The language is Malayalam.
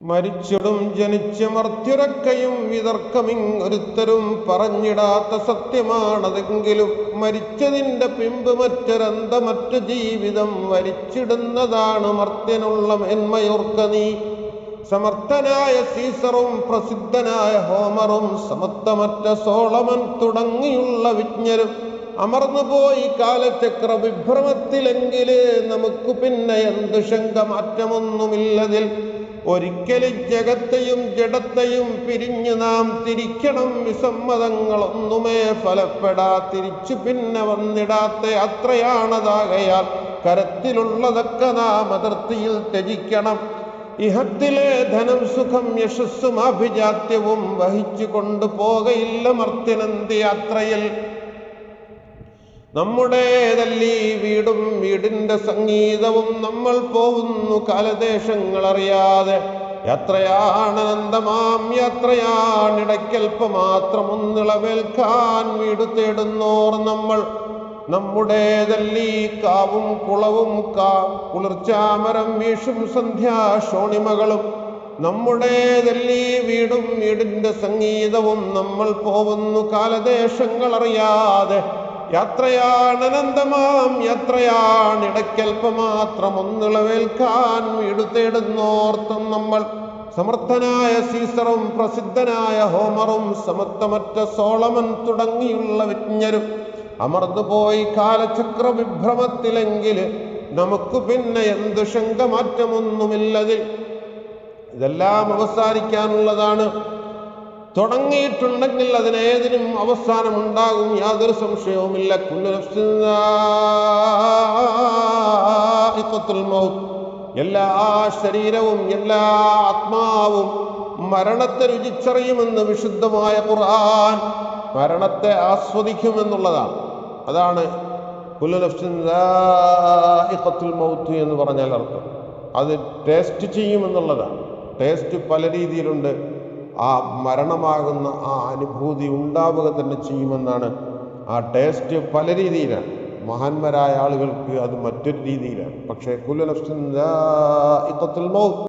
മരിച്ചിടും ജനിച്ച മർത്യരക്കയും വിതർക്കമിങ്ങൊരുത്തരും പറഞ്ഞിടാത്ത സത്യമാണതെങ്കിലും മരിച്ചതിൻ്റെ പിമ്പ് മറ്റൊരന്തമറ്റ ജീവിതം വരിച്ചിടുന്നതാണ് മർത്യനുള്ള മേന്മയോർക്ക നീ. സമർത്ഥനായ സീസറും പ്രസിദ്ധനായ ഹോമറും സമത്വമറ്റ സോളമൻ തുടങ്ങിയുള്ള വിജ്ഞരും അമർന്നുപോയി കാലചക്ര വിഭ്രമത്തിലെങ്കില് നമുക്ക് പിന്നെ എന്ത് ശങ്ക മാറ്റമൊന്നുമില്ലതിൽ. ഒരിക്കലും ജഗത്തെയും ജഡത്തെയും പിരിഞ്ഞു നാം തിരിക്കണം. വിസമ്മതങ്ങളൊന്നുമേ ഫലപ്പെടാ തിരിച്ചു പിന്നെ വന്നിടാത്ത യാത്രയാണതാകയാൽ കരത്തിലുള്ളതൊക്കെ നാം അതിർത്തിയിൽ ത്യജിക്കണം. ഇഹത്തിലെ ധനം സുഖം യശസ്സും അഭിജാത്യവും വഹിച്ചു കൊണ്ടുപോകയില്ല മർത്യനന്തി യാത്രയിൽ. നമ്മുടേതല്ലീ വീടും വീടിൻ്റെ സംഗീതവും നമ്മൾ പോകുന്നു കാലദേശങ്ങളറിയാതെ. യാത്രയാണനന്തമാം യാത്രയാണിടയ്ക്കൽപ്പം ഒന്നിളവേൽക്കാൻ വീട് തേടുന്നോർ നമ്മൾ. നമ്മുടേതല്ലീ കാവും കുളവും കുളിർച്ചാമരം വീശും സന്ധ്യാശോണിമകളും. നമ്മുടേതല്ലീ വീടും വീടിൻ്റെ സംഗീതവും നമ്മൾ പോകുന്നു കാലദേശങ്ങളറിയാതെ. യാത്രയാണനന്തമാം യാത്രയാണിടയ്ക്കൽപ്പമാത്രം ഒന്നിളവേൽക്കാൻ വീട് തേടുന്നോർത്തും നമ്മൾ. സമർത്ഥനായ സീസറും പ്രസിദ്ധനായ ഹോമറും സമത്വമറ്റ സോളമൻ തുടങ്ങിയുള്ള വിജ്ഞരും അമർന്നുപോയി കാലചക്ര വിഭ്രമത്തിലെങ്കില് നമുക്ക് പിന്നെ എന്ത് ശങ്ക മാറ്റമൊന്നുമില്ലതിൽ. ഇതെല്ലാം അവസാനിക്കാനുള്ളതാണ്. തുടങ്ങിയിട്ടുണ്ടെങ്കിൽ അതിനേതിനും അവസാനമുണ്ടാകും, യാതൊരു സംശയവുമില്ല. കുല്ലു നഫ്സിൻ ദാഇഖത്തുൽ മൗത്ത്. എല്ലാ ശരീരവും എല്ലാ ആത്മാവും മരണത്തെ രുചിച്ചറിയുമെന്ന് വിശുദ്ധമായ ഖുർആൻ. മരണത്തെ ആസ്വദിക്കുമെന്നുള്ളതാണ്. അതാണ് കുല്ലു നഫ്സിൻ ദാഇഖത്തുൽ മൗത്ത് എന്ന് പറഞ്ഞാൽ അർത്ഥം. അത് ടേസ്റ്റ് ചെയ്യുമെന്നുള്ളതാണ്. ടേസ്റ്റ് പല രീതിയിലുണ്ട്. ആ മരണമാകുന്ന ആ അനുഭൂതി ഉണ്ടാവുക തന്നെ ചെയ്യുമെന്നാണ്. ആ ടേസ്റ്റ് പല രീതിയിലാണ്. മഹാന്മാരായ ആളുകൾക്ക് അത് മറ്റൊരു രീതിയിലാണ്. പക്ഷേ കുല്ലു നഫ്സിൻ ദാഇഖത്തുൽ മൗത്ത്